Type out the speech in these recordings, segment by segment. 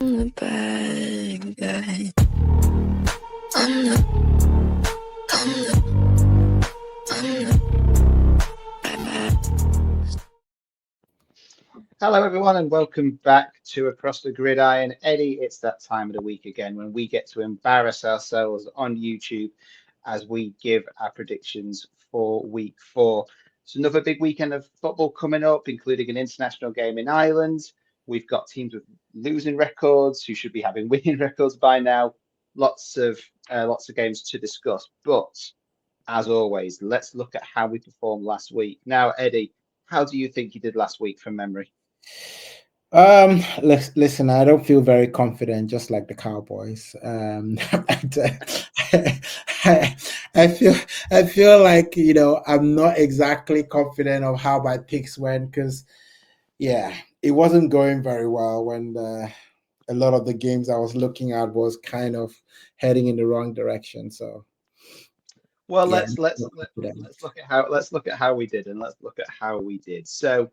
I'm the bad guy. I'm the bad. Hello, everyone, and welcome back to Across the Gridiron. Eddie, it's that time of the week again when we get to embarrass ourselves on YouTube as we give our predictions for week 4. It's another big weekend of football coming up, including an international game in Ireland. We've got teams with losing records who should be having winning records by now. Lots of games to discuss. But as always, let's look at how we performed last week. Now, Eddie, how do you think you did last week from memory? Listen, I don't feel very confident, just like the Cowboys. I, I feel, I feel like I'm not exactly confident of how my picks went because, yeah, it wasn't going very well when a lot of the games I was looking at was kind of heading in the wrong direction. So, Well, yeah, let's look at how we did, and let's look at how we did. So,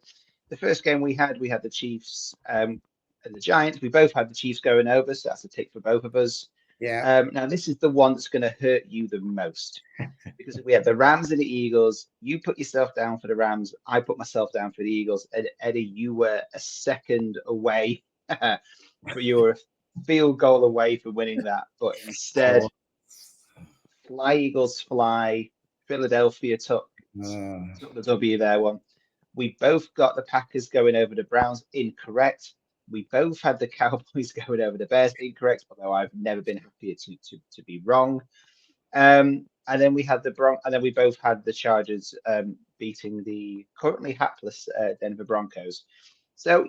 the first game we had the Chiefs and the Giants. We both had the Chiefs going over, so that's a tick for both of us. yeah. Now, this is the one that's going to hurt you the most because we had the Rams and the Eagles. You put yourself down for the Rams. I put myself down for the Eagles. And Eddie, you were a second away, but you were a field goal away from winning that. But instead, So, fly Eagles fly. Philadelphia took the W there one. We both got the Packers going over the Browns incorrect. We both had the Cowboys going over the Bears incorrect, although I've never been happier to be wrong. And then we had and then we both had the Chargers beating the currently hapless Denver Broncos. So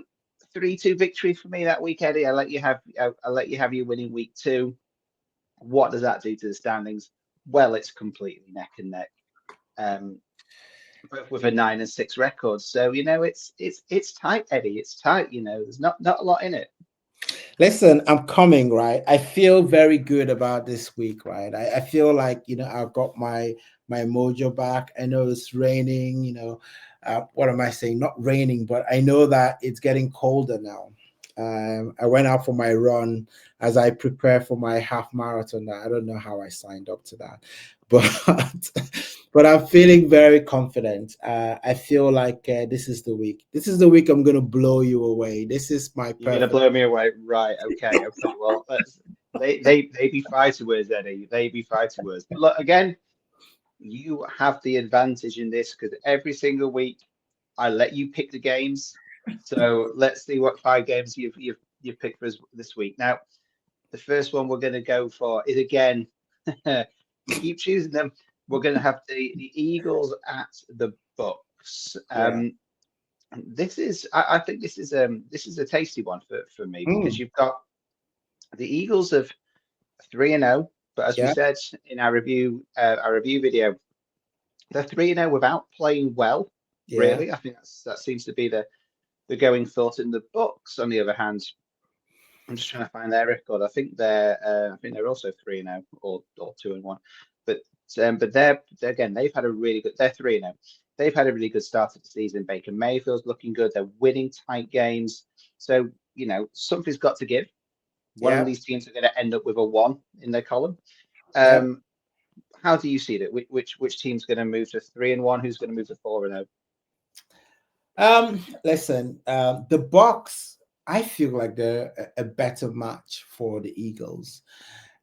3-2 victory for me that week, Eddie. I'll let you have your winning week 2. What does that do to the standings? Well, it's completely neck and neck. Both with a 9-6 record. So it's tight, Eddie. It's tight. There's not a lot in it. Listen, I'm coming, right? I feel very good about this week, right? I feel like, I've got my mojo back. I know it's raining, what am I saying? Not raining, but I know that it's getting colder now. I went out for my run as I prepare for my half marathon. I don't know how I signed up to that, but but I'm feeling very confident. I feel like this is the week. This is the week I'm going to blow you away. This is my You're gonna perfect. blow me away, right? Okay. Well, they be fighting words, Eddie. They be fighting words. But look, again, you have the advantage in this because every single week I let you pick the games. So let's see what 5 games you've picked for us this week. Now, the first one we're going to go for is again. You keep choosing them. We're going to have the Eagles at the Bucks. Yeah. I think this is a tasty one for me because Mm, you've got the Eagles of 3-0, but as we yeah. said in our review video, they're 3-0 without playing well. Yeah. Really, I think that seems to be the going thought. In the Bucks, on the other hand, I'm just trying to find their record. I think they're also 3-0 or 2-1, but they're again they've had a really good. They're 3-0. They've had a really good start to the season. Baker Mayfield's looking good. They're winning tight games. So something's got to give. One of Yeah. these teams are going to end up with a 1 in their column. Yeah. How do you see that? Which team's going to move to 3-1? Who's going to move to 4-0? Listen, the Bucks, I feel like they're a better match for the Eagles.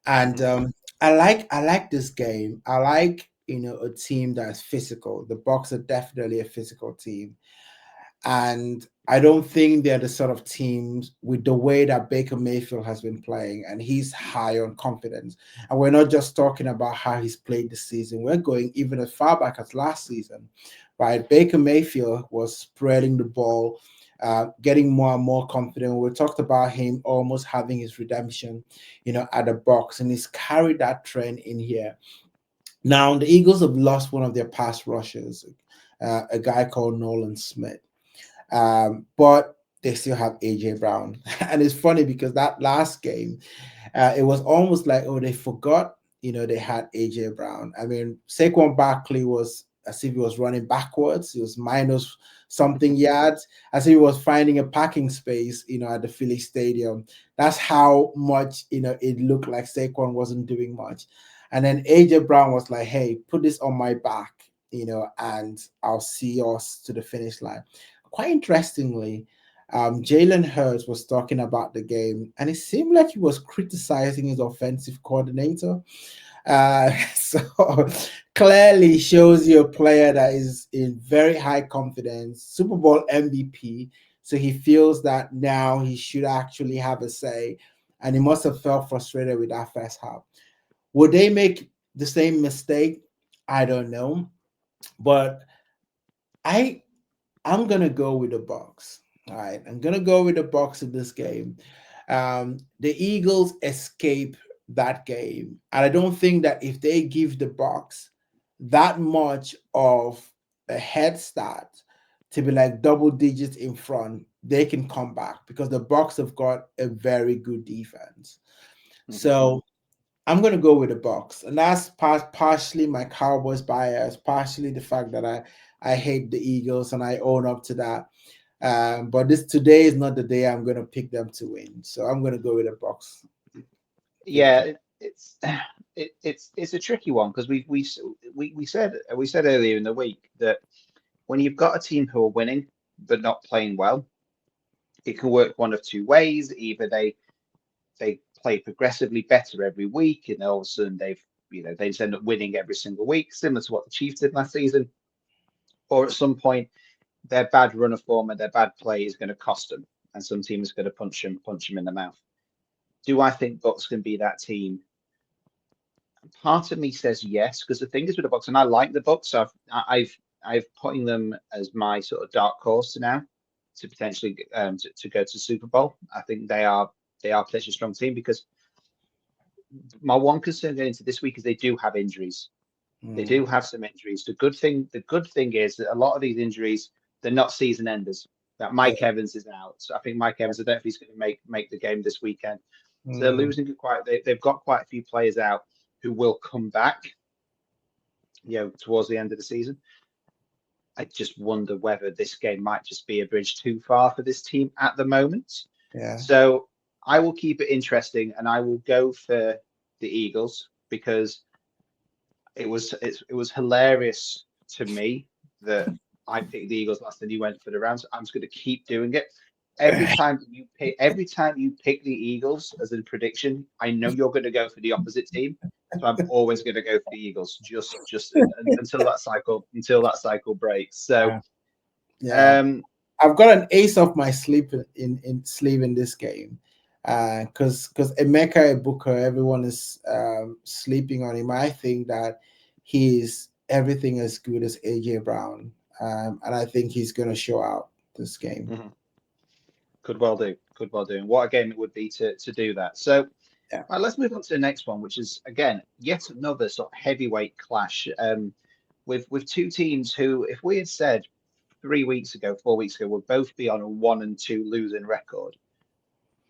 And Mhm. I like this game. I like, a team that's physical. The Bucks are definitely a physical team. And I don't think they're the sort of teams with the way that Baker Mayfield has been playing, and he's high on confidence. And we're not just talking about how he's played this season, we're going even as far back as last season, right? Baker Mayfield was spreading the ball, getting more and more confident. We talked about him almost having his redemption, at the box, and he's carried that trend in here. Now, the Eagles have lost one of their pass rushers, a guy called Nolan Smith. But they still have AJ Brown. And it's funny because that last game, it was almost like, oh, they forgot, they had AJ Brown. I mean, Saquon Barkley was as if he was running backwards. It was minus something yards, as if he was finding a parking space, at the Philly Stadium. That's how much, it looked like Saquon wasn't doing much. And then AJ Brown was like, hey, put this on my back, and I'll see us to the finish line. Quite interestingly, Jalen Hurts was talking about the game, and it seemed like he was criticizing his offensive coordinator. So clearly shows you a player that is in very high confidence, Super Bowl MVP. So he feels that now he should actually have a say, and he must have felt frustrated with that first half. Would they make the same mistake? I don't know, but I'm gonna go with the Bucs. All right, I'm gonna go with the Bucs in this game. The Eagles escape that game, and I don't think that if they give the Bucs that much of a head start to be like double digits in front, they can come back because the Bucs have got a very good defense. Mm-hmm. So I'm going to go with the Bucs, and that's partially my Cowboys bias, partially the fact that I hate the Eagles and I own up to that. But today is not the day I'm going to pick them to win, so I'm going to go with the Bucs. Yeah, it's a tricky one because we said earlier in the week that when you've got a team who are winning but not playing well, it can work one of two ways. Either they play progressively better every week, and all of a sudden they just end up winning every single week, similar to what the Chiefs did last season, or at some point their bad run of form and their bad play is going to cost them, and some team is going to punch them in the mouth. Do I think Bucs can be that team? Part of me says yes, because the thing is with the Bucs, and I like the Bucs, so I've putting them as my sort of dark horse now to potentially to go to Super Bowl. I think they are potentially a strong team, because my one concern going into this week is they do have injuries. They do have some injuries. The good thing is that a lot of these injuries, they're not season enders. That Mike Evans is out. So I think Mike Evans, I don't know if he's going to make the game this weekend. So they're losing they've got quite a few players out who will come back, towards the end of the season. I just wonder whether this game might just be a bridge too far for this team at the moment. Yeah. So I will keep it interesting, and I will go for the Eagles, because it was hilarious to me that I picked the Eagles last and you went for the Rams. I'm just going to keep doing it. Every time you pick the Eagles as a prediction, I know you're going to go for the opposite team. So I'm always going to go for the Eagles, just until that cycle breaks. So I've got an ace of my sleeve in this game, because Emeka Ibuka, everyone is sleeping on him. I think that he's everything as good as AJ Brown, and I think he's going to show out this game. Mm-hmm. Could well do. And what a game it would be to do that. So, right, let's move on to the next one, which is again yet another sort of heavyweight clash with two teams who, if we had said 4 weeks ago, would both be on a 1-2 losing record,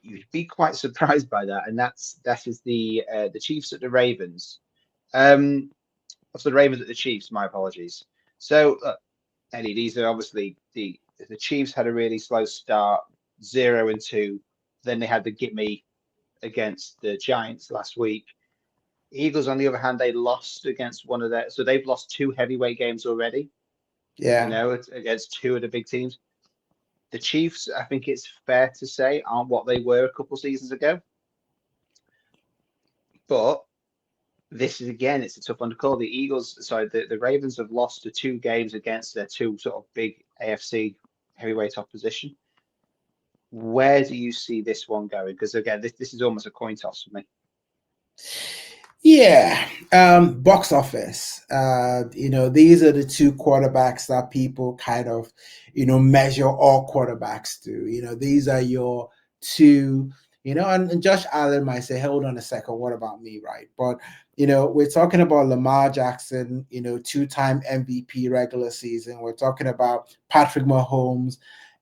you'd be quite surprised by that. And that is the Chiefs at the Ravens. The Ravens at the Chiefs. My apologies. So, Eddie, these are obviously the Chiefs had a really slow start, 0-2. Then they had the gimme against the Giants last week. Eagles, on the other hand, they lost against one of their, so they've lost 2 heavyweight games already. Yeah, against 2 of the big teams. The Chiefs, I think it's fair to say, aren't what they were a couple seasons ago. But this is, again, it's a tough one to call. The Ravens have lost the 2 games against their 2 sort of big AFC heavyweight opposition. Where do you see this one going? Because again, this is almost a coin toss for me. Yeah, box office. These are the 2 quarterbacks that people kind of, measure all quarterbacks to. These are your 2. And Josh Allen might say, hold on a second, what about me, right? But, we're talking about Lamar Jackson, 2-time MVP regular season. We're talking about Patrick Mahomes,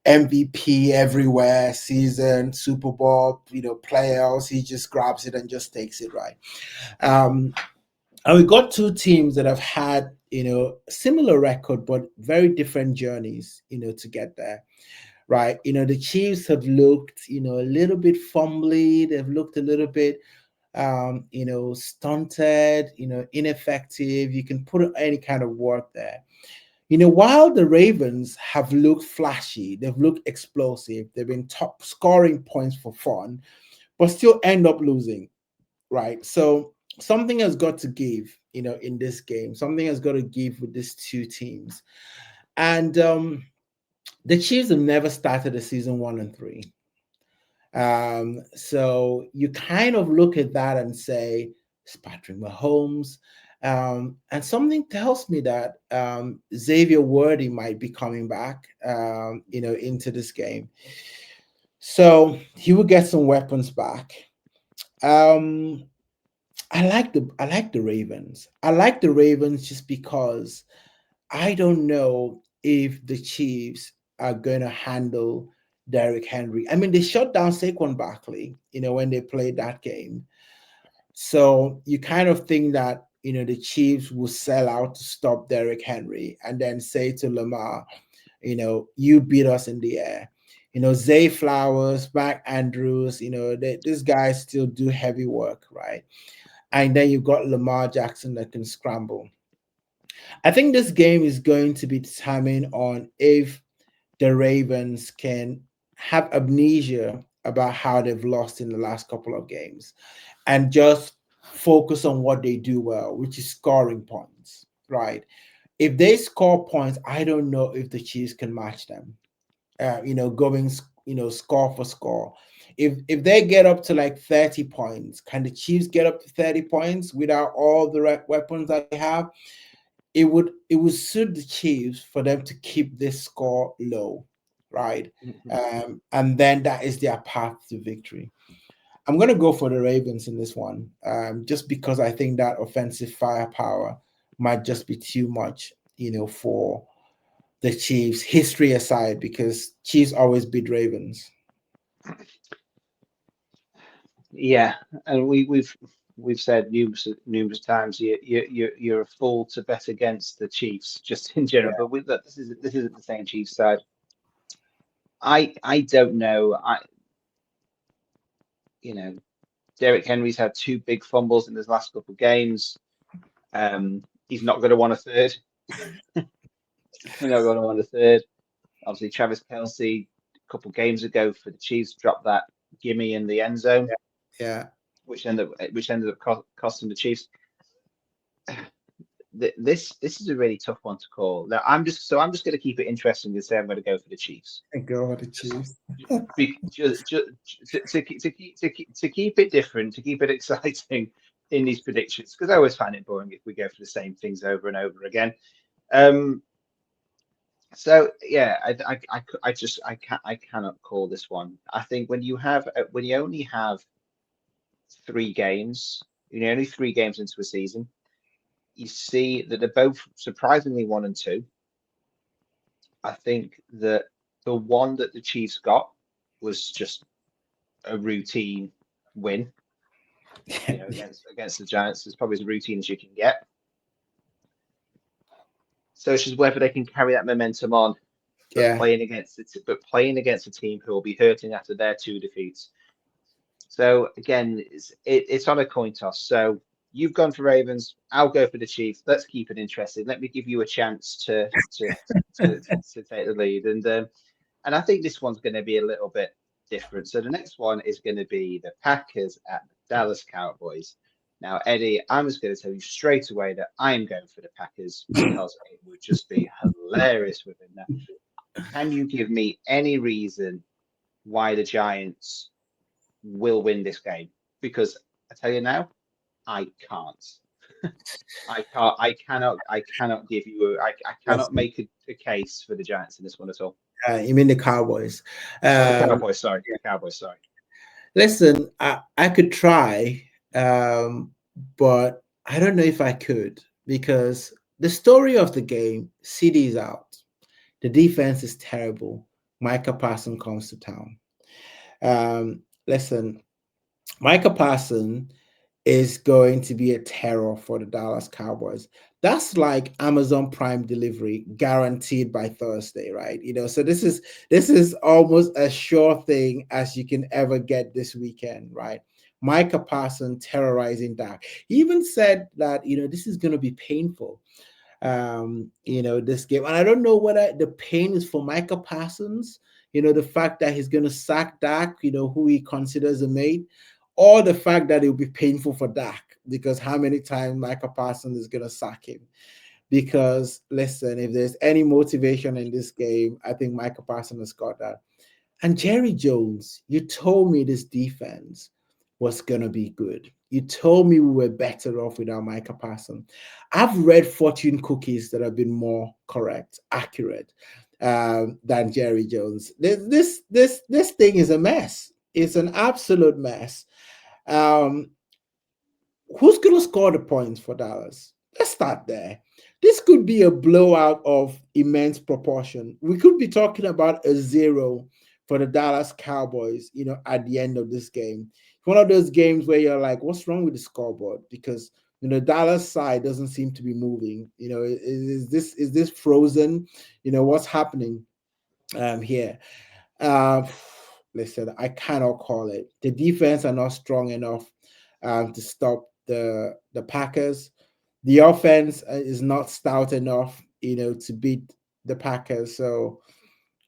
MVP everywhere, season, Super Bowl, playoffs. He just grabs it and just takes it, right? And we got 2 teams that have had, similar record, but very different journeys, to get there, right? The Chiefs have looked, a little bit fumbly. They've looked a little bit, stunted, ineffective. You can put any kind of word there. While the Ravens have looked flashy, they've looked explosive, they've been top scoring points for fun, but still end up losing, right? So something has got to give, in this game. Something has got to give with these two teams. And the Chiefs have never started a season 1-3. So you kind of look at that and say, it's Patrick Mahomes. And something tells me that Xavier Worthy might be coming back, into this game. So he will get some weapons back. I like the Ravens. I like the Ravens just because I don't know if the Chiefs are going to handle Derrick Henry. I mean, they shut down Saquon Barkley, when they played that game. So you kind of think that, the Chiefs will sell out to stop Derrick Henry and then say to Lamar, you beat us in the air. Zay Flowers, Mark Andrews, these guys still do heavy work, right? And then you've got Lamar Jackson that can scramble. I think this game is going to be determined on if the Ravens can have amnesia about how they've lost in the last couple of games and just focus on what they do well, which is scoring points, right? If they score points, I don't know if the Chiefs can match them, going, score for score. If they get up to like 30 points, can the Chiefs get up to 30 points without all the weapons that they have? It would suit the Chiefs for them to keep this score low, right? Mm-hmm. And then that is their path to victory. I'm going to go for the Ravens in this one, just because I think that offensive firepower might just be too much, for the Chiefs, history aside, because Chiefs always beat Ravens. Yeah, and we've said numerous times you're a fool to bet against the Chiefs just in general, but this isn't the same Chiefs side. I don't know. Derrick Henry's had two big fumbles in his last couple of games. He's not going to want a third. He's not going to want a third. Obviously, Travis Kelce a couple of games ago for the Chiefs dropped that gimme in the end zone. Yeah. Which ended up costing the Chiefs. This is a really tough one to call. Now I'm just going to keep it interesting and say I'm going to go for the Chiefs. Go for the Chiefs. To keep it different, to keep it exciting in these predictions, because I always find it boring if we go for the same things over and over again. So yeah, I cannot call this one. I think when you only have 3 games, only 3 games into a season, you see that they're both surprisingly 1-2. I think that the one that the Chiefs got was just a routine win. Against the Giants, it's probably as routine as you can get. So it's just whether they can carry that momentum on, playing against a team who will be hurting after their 2 defeats. So again, it's on a coin toss. So you've gone for Ravens. I'll go for the Chiefs. Let's keep it interesting. Let me give you a chance to take the lead, and I think this one's going to be a little bit different. So the next one is going to be the Packers at the Dallas Cowboys. Now, Eddie, I'm just going to tell you straight away that I'm going for the Packers because it would just be hilarious within that. Can you give me any reason why the Giants will win this game? Because I tell you now, I can't. I cannot give you. I cannot make a case for the Giants in this one at all. You mean the Cowboys? The Cowboys. Sorry, the Cowboys. Sorry. Listen, I could try, but I don't know if I could, because the story of the game, CeeDee is out. The defense is terrible. Micah Parsons comes to town. Listen, Micah Parsons is going to be a terror for the Dallas Cowboys. That's like Amazon Prime delivery guaranteed by Thursday, right? So this is almost as sure thing as you can ever get this weekend, right? Micah Parsons terrorizing Dak. He even said that this is going to be painful. This game, and I don't know whether the pain is for Micah Parsons, the fact that he's going to sack Dak, who he considers a mate, or the fact that it will be painful for Dak because how many times Micah Parsons is going to sack him. Because listen, if there's any motivation in this game, I think Micah Parsons has got that. And Jerry Jones, you told me this defense was going to be good. You told me we were better off without Micah Parsons. I've read fortune cookies that have been more correct, accurate than Jerry Jones. This thing is a mess. It's an absolute mess. Who's going to score the points for Dallas? Let's start there. This could be a blowout of immense proportion. We could be talking about a 0 for the Dallas Cowboys, at the end of this game. One of those games where you're like, what's wrong with the scoreboard? Because Dallas side doesn't seem to be moving. Is this frozen? What's happening here? Listen, I cannot call it. The defense are not strong enough to stop the Packers. The offense is not stout enough, to beat the Packers. So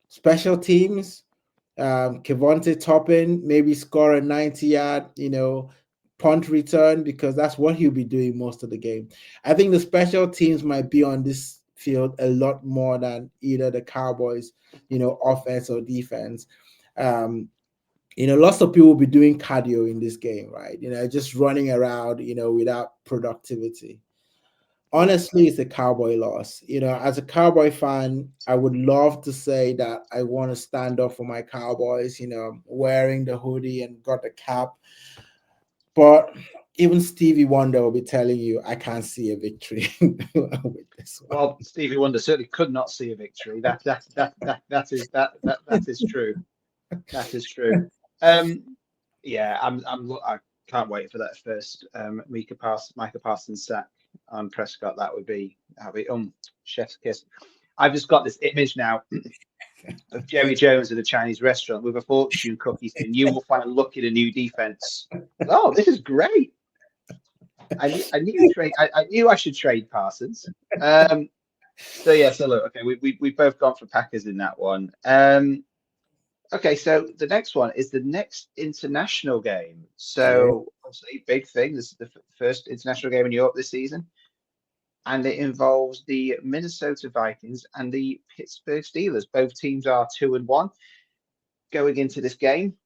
special teams, Kevontae Toppin maybe score a 90-yard, punt return, because that's what he'll be doing most of the game. I think the special teams might be on this field a lot more than either the Cowboys, offense or defense. Lots of people will be doing cardio in this game, right? Just running around, without productivity. Honestly, it's a Cowboy loss. As a Cowboy fan, I would love to say that I want to stand up for my Cowboys, wearing the hoodie and got the cap. But even Stevie Wonder will be telling you, I can't see a victory with this one. Well, Stevie Wonder certainly could not see a victory. That is true. That is true. Yeah, I can't wait for that first Micah Parsons sack on Prescott. That'd be chef's kiss. I've just got this image now of Jerry Jones at a Chinese restaurant with a fortune cookie saying, "You will find a look at a new defense." Oh, this is great. I knew I should trade Parsons. So look, okay, we both gone for Packers in that one. Okay, so the next one is the next international game. So obviously, big thing. This is the first international game in Europe this season, and it involves the Minnesota Vikings and the Pittsburgh Steelers. Both teams are 2-1 going into this game.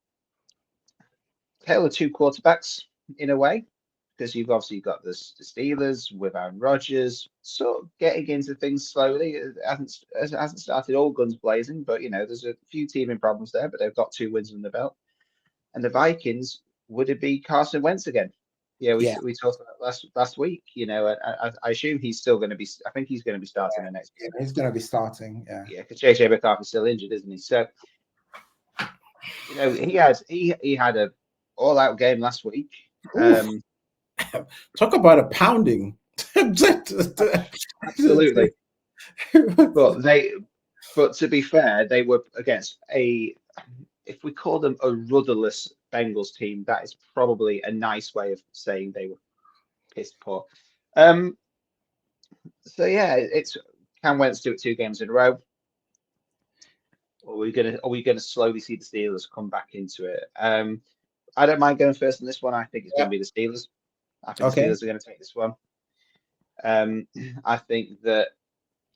Tale of two quarterbacks in a way, because you've obviously got the Steelers with Aaron Rodgers sort of getting into things slowly. It hasn't started all guns blazing, but there's a few teething problems there, but they've got 2 wins in the belt. And the Vikings, would it be Carson Wentz again? Yeah, we talked about last week. I assume he's still going to be. I think he's going to be starting the next game. He's going to be starting. Yeah, because JJ McCarthy's still injured, isn't he? So he had a all-out game last week. Talk about a pounding. Absolutely. But to be fair, they were against if we call them a rudderless Bengals team, that is probably a nice way of saying they were piss poor. So yeah, can Wentz do it 2 games in a row? Or are we gonna slowly see the Steelers come back into it? I don't mind going first on this one. I think it's going to be the Steelers. I think the Steelers are going to take this one. I think that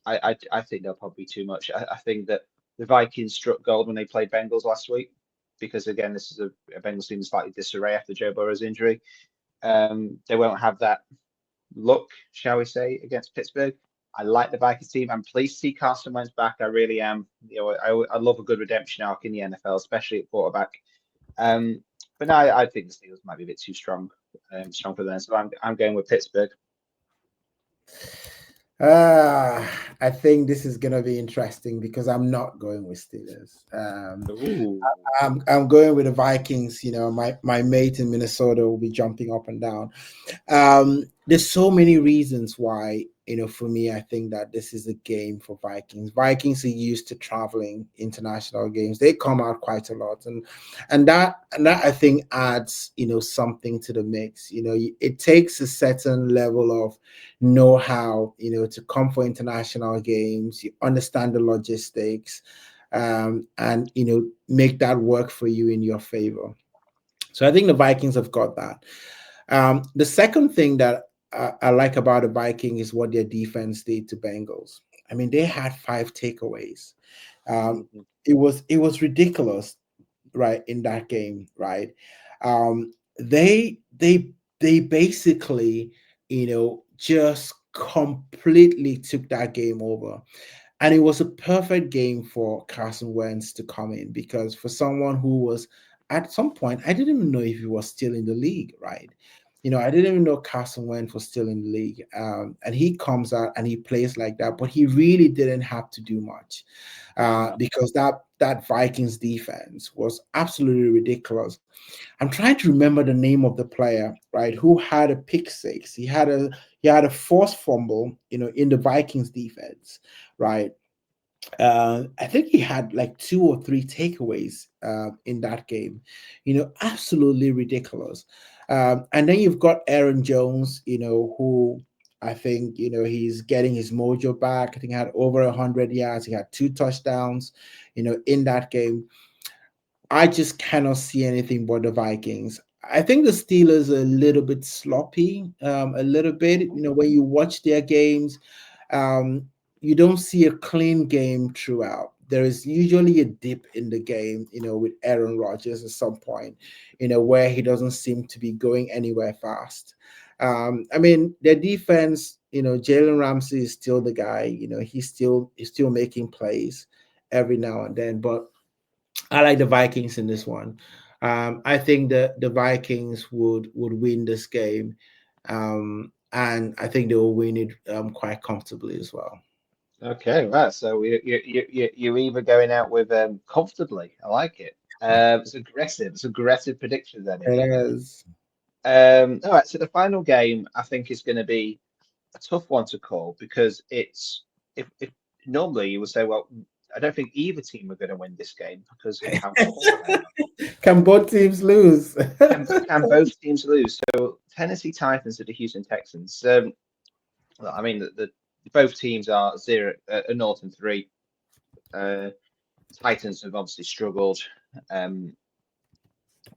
I think they'll probably be too much. I think that the Vikings struck gold when they played Bengals last week, because again, this is a Bengals team in slightly disarray after Joe Burrow's injury. They won't have that look, shall we say, against Pittsburgh. I like the Vikings team. I'm pleased to see Carson Wentz back. I really am. I love a good redemption arc in the NFL, especially at quarterback. But no, I think the Steelers might be a bit too strong for them. So I'm going with Pittsburgh. I think this is gonna be interesting because I'm not going with Steelers. Ooh. I'm going with the Vikings. You know, my mate in Minnesota will be jumping up and down. There's so many reasons why, for me, I think that this is a game for Vikings. Vikings are used to traveling international games. They come out quite a lot, and that I think adds, something to the mix. It takes a certain level of know-how, to come for international games. You understand the logistics, and make that work for you in your favor. So I think the Vikings have got that. The second thing that I like about the Viking is what their defense did to Bengals. I mean, they had 5 takeaways. Mhm. It was ridiculous, right, in that game, right? They basically, just completely took that game over. And it was a perfect game for Carson Wentz to come in because for someone who was at some point, I didn't even know if he was still in the league, right? I didn't even know Carson Wentz was still in the league. And he comes out and he plays like that, but he really didn't have to do much No. because that Vikings defense was absolutely ridiculous. I'm trying to remember the name of the player, right, who had a pick six. He had a forced fumble, in the Vikings defense, right? I think he had like 2 or 3 takeaways in that game. Absolutely ridiculous. And then you've got Aaron Jones, who I think he's getting his mojo back. I think he had over 100 yards. He had 2 touchdowns, in that game. I just cannot see anything but the Vikings. I think the Steelers are a little bit sloppy, a little bit. When you watch their games, um, you don't see a clean game throughout. There is usually a dip in the game, with Aaron Rodgers at some point, where he doesn't seem to be going anywhere fast. I mean, their defense, Jalen Ramsey is still the guy. He's still making plays every now and then, but I like the Vikings in this one. I think the Vikings would win this game, and I think they will win it quite comfortably as well. Okay, right. So you're either going out with comfortably. I like it. It's aggressive. It's aggressive prediction then It here. is. All right. So the final game I think is going to be a tough one to call because it's if normally you would say, well, I don't think either team are going to win this game because of how poor they are. Can both teams lose? Can both teams lose? So Tennessee Titans are the Houston Texans. Well, I mean the both teams are 0-3. Uh, Titans have obviously struggled. Um,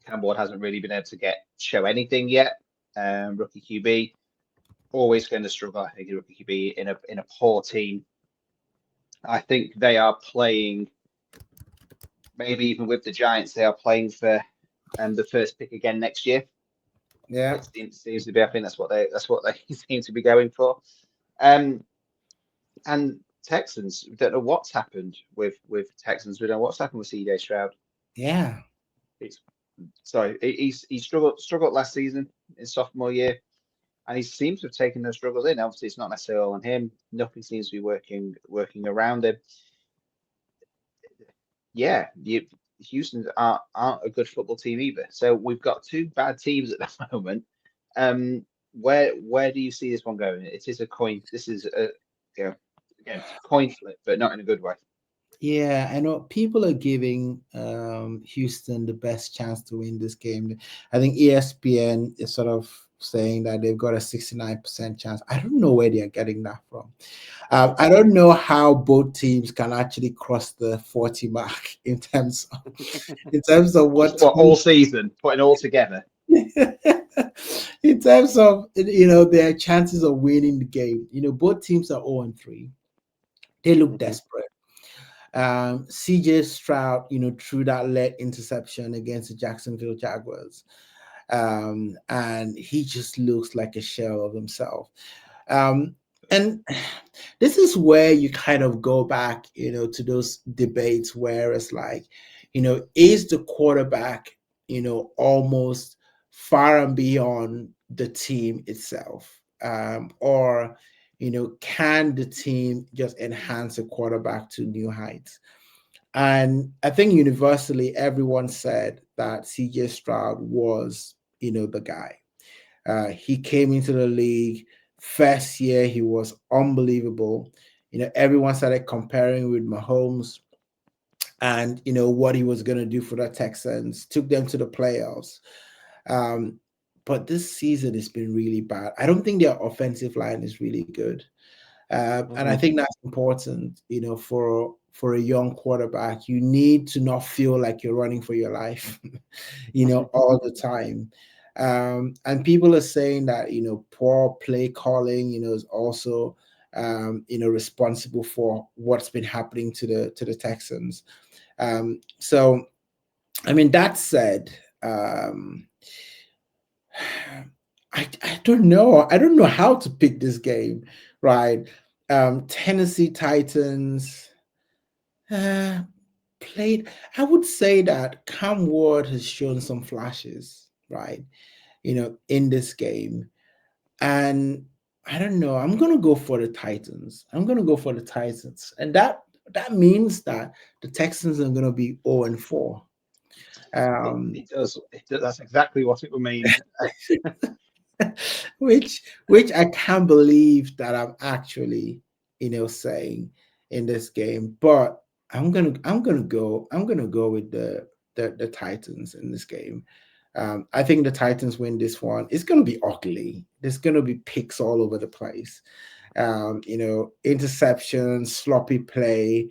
Campbell hasn't really been able to show anything yet. Rookie QB always going to struggle. I think rookie QB in a poor team. I think they are playing, maybe even with the Giants, they are playing for the first pick again next year. Yeah. It seems to be. I think that's what they seem to be going for. Um, and Texans, we don't know what's happened with Texans. We don't know what's happened with CJ Stroud. Yeah. It's sorry, he struggled last season in sophomore year, and he seems to have taken those struggles in. Obviously, it's not necessarily all on him. Nothing seems to be working around him. Yeah, Houston aren't a good football team either. So we've got two bad teams at the moment. Where do you see this one going? It is a coin. This is a again coin flip, but not in a good way. Yeah, I know people are giving Houston the best chance to win this game. I think ESPN is sort of saying that they've got a 69% chance. I don't know where they're getting that from. I don't know how both teams can actually cross the 40 mark in terms of Just what what all season, putting all together. in terms of their chances of winning the game. Both teams are 0-3. They look Mhm. desperate. CJ Stroud, threw that late interception against the Jacksonville Jaguars. And he just looks like a shell of himself. And this is where you kind of go back, to those debates where it's like, is the quarterback, almost far and beyond the team itself? Or, can the team just enhance a quarterback to new heights? And I think universally, everyone said that CJ Stroud was, the guy. He came into the league first year, he was unbelievable. Everyone started comparing with Mahomes and, what he was going to do for the Texans, took them to the playoffs. But this season has been really bad. I don't think their offensive line is really good. And I think that's important, for a young quarterback. You need to not feel like you're running for your life, all the time. And people are saying that, poor play calling, is also, responsible for what's been happening to the Texans. So, I mean, that said, I don't know. I don't know how to pick this game, right? Tennessee Titans played. I would say that Cam Ward has shown some flashes, right? In this game, and I don't know. I'm gonna go for the Titans. And that means that the Texans are gonna be 0-4. It does. That's exactly what it will mean. which I can't believe that I'm actually, saying in this game. But I'm gonna go with the Titans in this game. I think the Titans win this one. It's gonna be ugly. There's gonna be picks all over the place. Interceptions, sloppy play.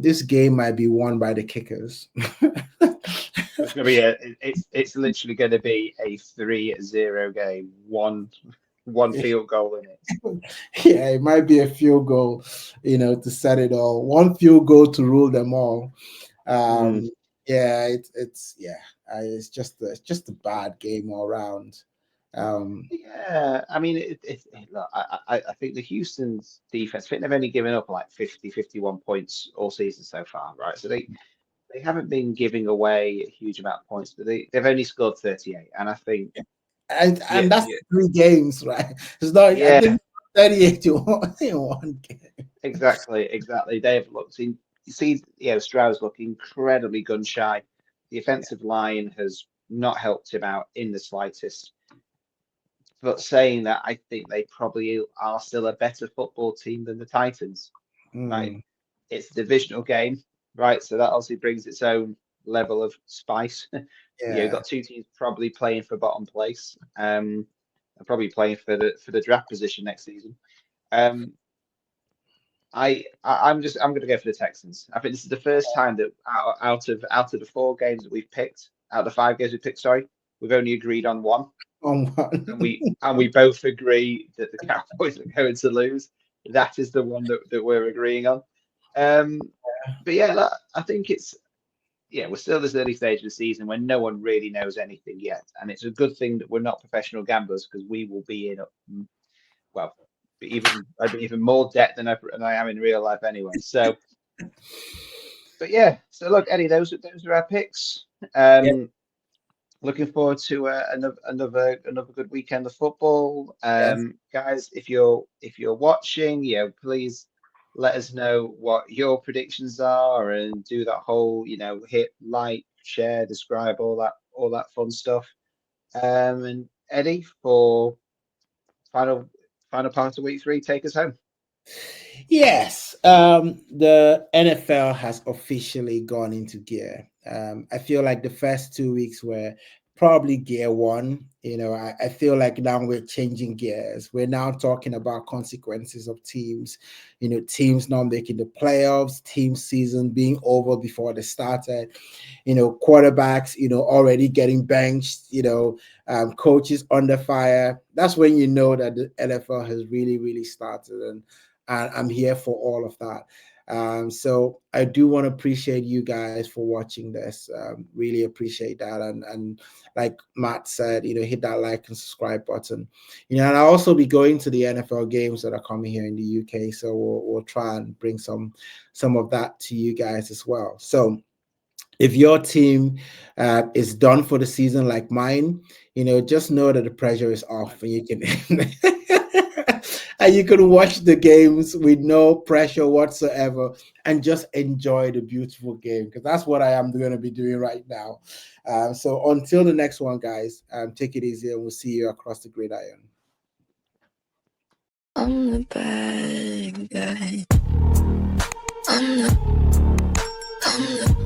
This game might be won by the kickers. It's gonna be it's literally going to be a 3-0 game. One field goal in it. Yeah, it might be a field goal, to set it all. One field goal to rule them all. Yeah, it's just a bad game all around. Yeah, I mean, look, I think the Houston's defense, I think they've only given up like 50, 51 points all season so far, right? So they haven't been giving away a huge amount of points, but they've only scored 38. And I think, and that's 3 games, right? It's not. Yeah. I think 38 in one game. Exactly. They have looked in. You see, Stroud's look incredibly gun shy. The offensive line has not helped him out in the slightest. But saying that, I think they probably are still a better football team than the Titans. Right? It's a divisional game, right? So that obviously brings its own level of spice. You've got 2 teams probably playing for bottom place, and probably playing for the draft position next season. I'm going to go for the Texans. I think this is the first time that out of the 4 games that we've picked, out of the 5 games we picked, sorry, we've only agreed on one. And we both agree that the Cowboys are going to lose. That is the one that we're agreeing on. But yeah, I think we're still this early stage of the season when no one really knows anything yet, and it's a good thing that we're not professional gamblers, because we will be in I'd be even more debt than I am in real life anyway. So, but yeah, so look, Eddie, those are our picks. Looking forward to another good weekend of football. Guys, if you're watching, please let us know what your predictions are, and do that whole, hit like, share, describe, all that fun stuff. And Eddie, for final part of week 3, take us home. Yes, the NFL has officially gone into gear. I feel like the first 2 weeks were probably gear 1. I feel like now we're changing gears. We're now talking about consequences of teams, teams not making the playoffs, team season being over before they started, quarterbacks, already getting benched, coaches under fire. That's when you know that the NFL has really, really started. And I'm here for all of that. So I do want to appreciate you guys for watching this. Really appreciate that. And like Matt said, hit that like and subscribe button. And I'll also be going to the NFL games that are coming here in the UK. So we'll try and bring some of that to you guys as well. So if your team is done for the season like mine, just know that the pressure is off, and you can and you can watch the games with no pressure whatsoever and just enjoy the beautiful game, because that's what I am going to be doing right now. So until the next one, guys, take it easy and we'll see you across the gridiron. I'm the bad guy. I'm the